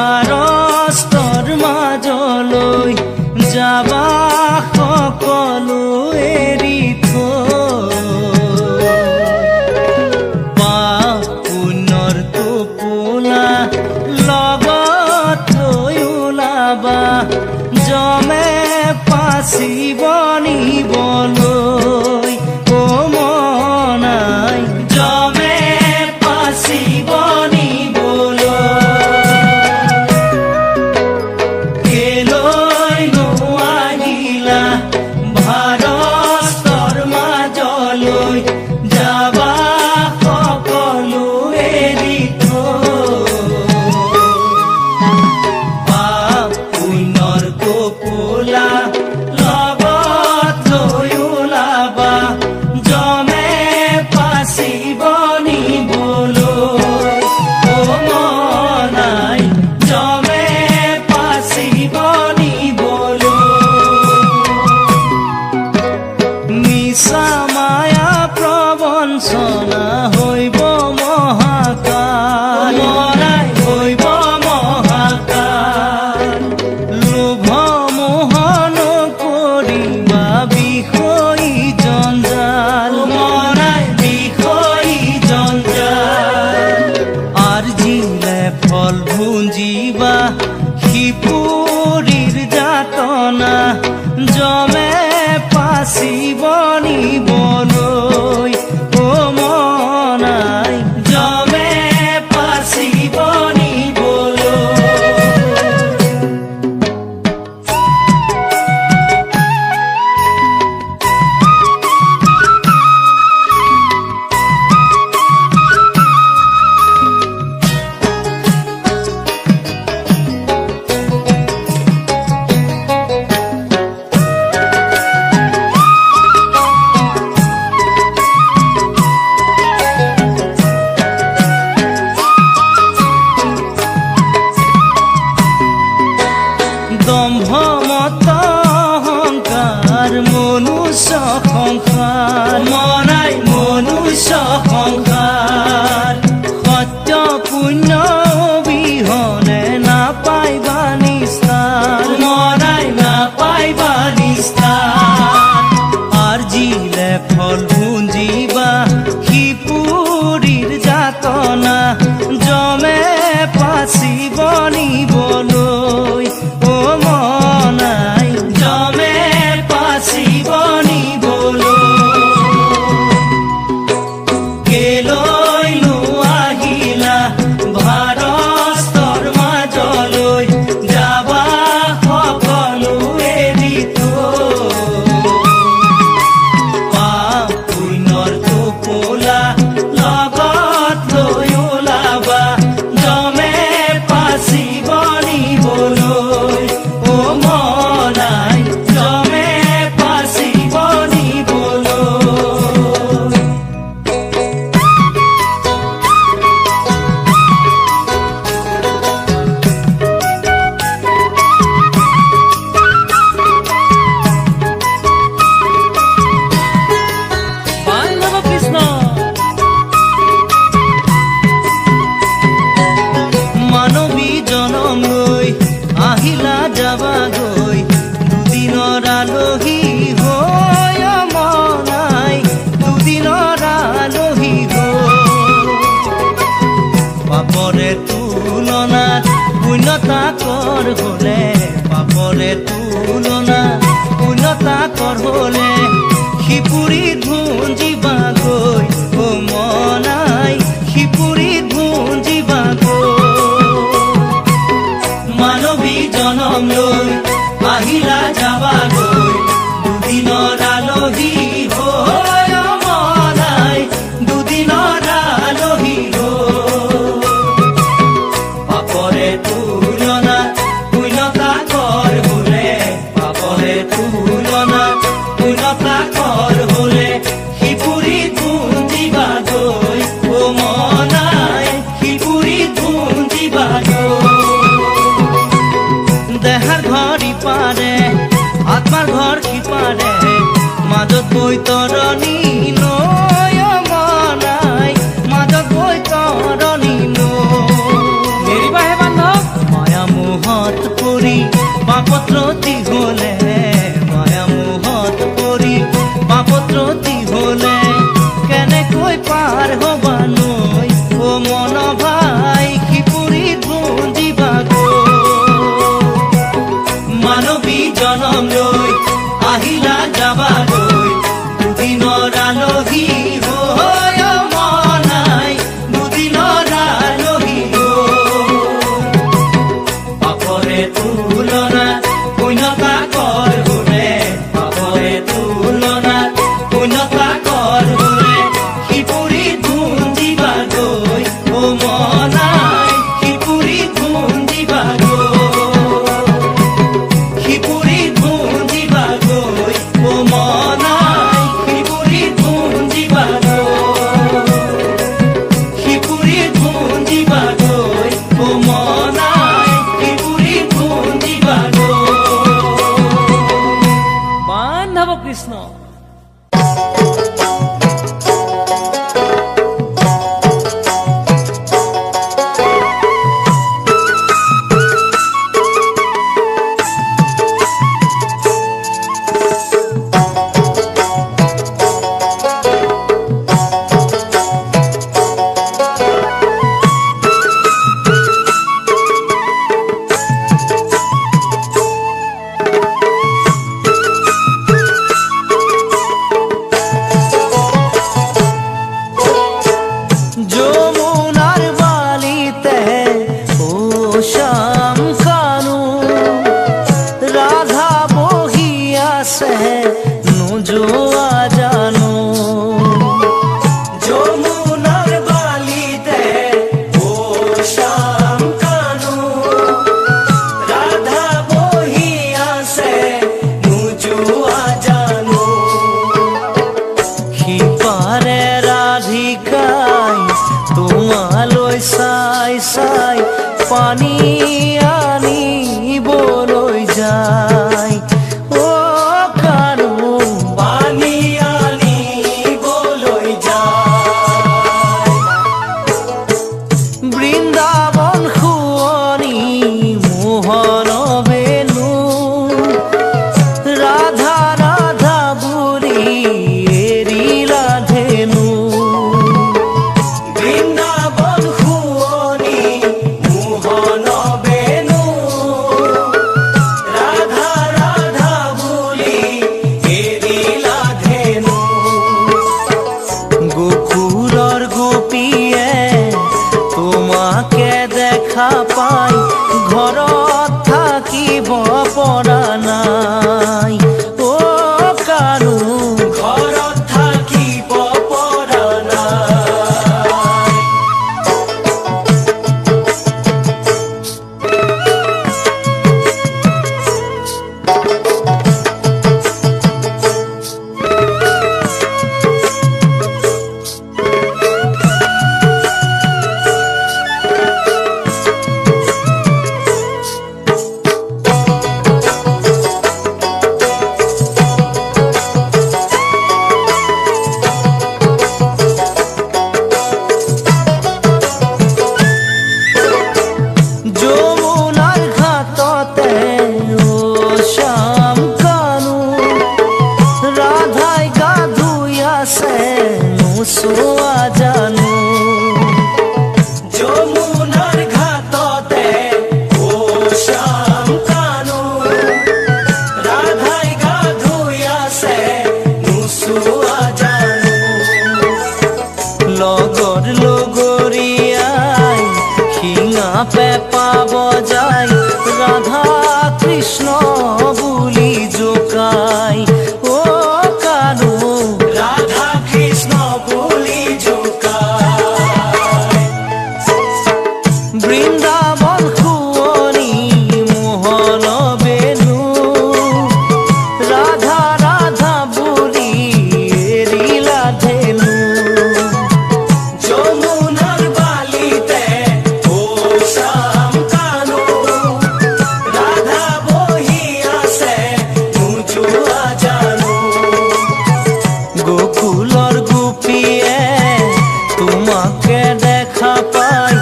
ভাৰতৰ মাজলৈ যাবা সকলো এৰি থৈ পাপ পুণ্যৰ টোপোলা লগত লৈ ওলাবা জমে পাচিব নিবলৈ ও মনাই জমে পাচিব সনা হইব মহাকাল মনাই হইব মহাকাল লোভ মোহন করিবা বিষয়ী জঞ্জাল মনাই বিষয়ী জঞ্জাল আর জিলে ফল ভুঞ্জিবা শিপুরীর যাতনা জমে পাচিব নিবলৈ দম্ভমত অহংকার মনুষ্য সংসার মনাই মনুষ্য সংসার সত্য পুণ্য অবিহনে নাপাইবা নিস্তার মনাই নাপাইবা নিস্তার আর জিলে ফল ভুঞ্জিবা শিপুরীর যাতনা জমে পাচিব নিবলৈ আহিলা যাবা গৈ দুদিনৰ আলহী হৈ মনাই দুদিনৰ আলহী হৈ পাপৰে তুলনাত পুণ্যতা কৰ হলে পাপৰে তুলনাত পুণ্যতা কৰ হলে শিপুৰীত ভুঞ্জিবা গৈ ও মনাই শিপুৰীত ভুঞ্জিবা গৈ মানৱী জনম লৈ আহিলা যাবা গৈ দুদিনৰ আলহী হৈ মনাই দুদিনৰ আলহী হৈ পাপৰে তুলনাত পুণ্যতা কৰ হলে পাপৰে তুলনাত পুণ্যতা কৰ হলে শিপুৰীত ভুঞ্জিবা গৈ ও মনাই শিপুৰীত ভুঞ্জিবা গৈ দেহাৰ ঘড়ি পাৰে আত্মা মন ভাই খিপুৰীত গুঞ্জিবা মানৱী জনম লৈ আহিলা যাবাগৈ দুদিনৰ আলহী হৈ মনাই দুদিনৰ আলহী পাপৰে তুলনা পুণ্যতা কৰ গুণে পাপৰে তুলনা পুণ্যতা কৰ গুণে খিপুৰীত গুঞ্জিবাগৈ মনাই খিপুৰীত গুঞ্জিবাগৈ খিপুৰীত গুঞ্জিবাগৈ মনাই খিপুৰীত গুঞ্জিবাগৈ খিপুৰীত গুঞ্জিবাগৈ মনাই খিপুৰীত গুঞ্জিবাগৈ বান্ধৱ কৃষ্ণ। যমুনার বালিতে ও শ্যাম কানু রাধা বহিয়াছে নোজোয়া জানো যমুনার বালিতে ও শ্যাম কানু রাধা বহিয়াছে নোজোয়া জানো সিপারে রাধিকাই তোমালৈ চাই চাই পানী আনিবলৈ যায় ও কানু পানী আনিবলৈ যায় বৃন্দাবন শুৱনি মোহন বেনু ৰাধা ৰাধা বুলি এৰিলা ধেনু বৃন্দাবন শুৱনি মোহন বেনু ৰাধা ৰাধা বুলি এৰিলা ধেনু গোকুলৰ গোপীয়ে তোমাকে দেখা পাই ঘৰত থাকিব পৰা নাই ও কানু ঘৰত থাকিব পৰা নাই যমুনাৰ ঘাটতে ও শ্যাম কানু ৰাধাই গা ধুই আছে নোচোৱা জানো যমুনাৰ ঘাটতে ও শ্যাম কানু ৰাধাই গা ধুই আছে নোচোৱা জানো লগৰ লগৰীয়াই শিঙা পেপা বজাই ৰাধা কৃষ্ণ বুলি জোকাই ও কানু ৰাধা কৃষ্ণ বুলি জোকাই বৃন্দাবন শুৱনি মোহন বেনু ৰাধা ৰাধা বুলি এৰিলা ধেনু যমুনাৰ বালিতে ও শ্যাম কানু ৰাধা বহিয়াছে নোজোৱা জানো গোকুলৰ গোপীয়ে তোমাকে দেখা পাই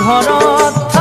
ঘৰত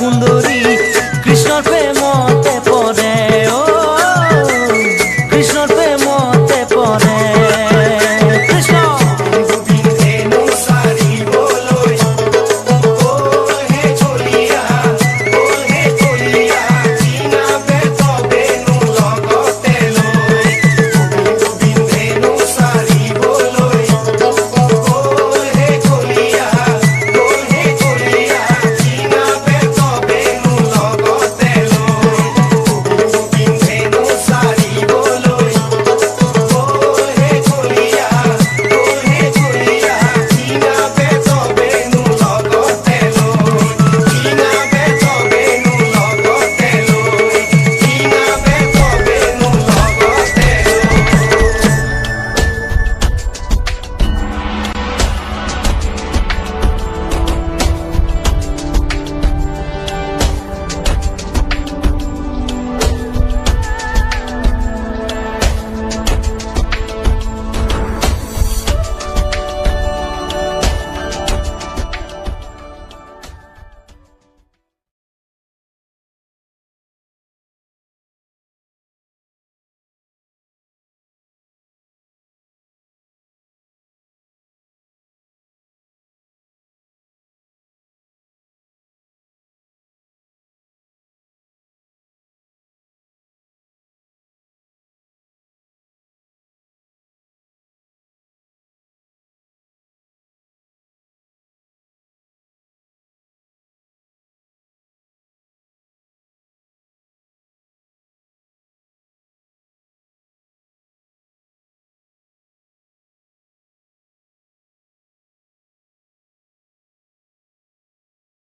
সুন্দৰী কৃষ্ণৰ প্ৰেমতে পৰে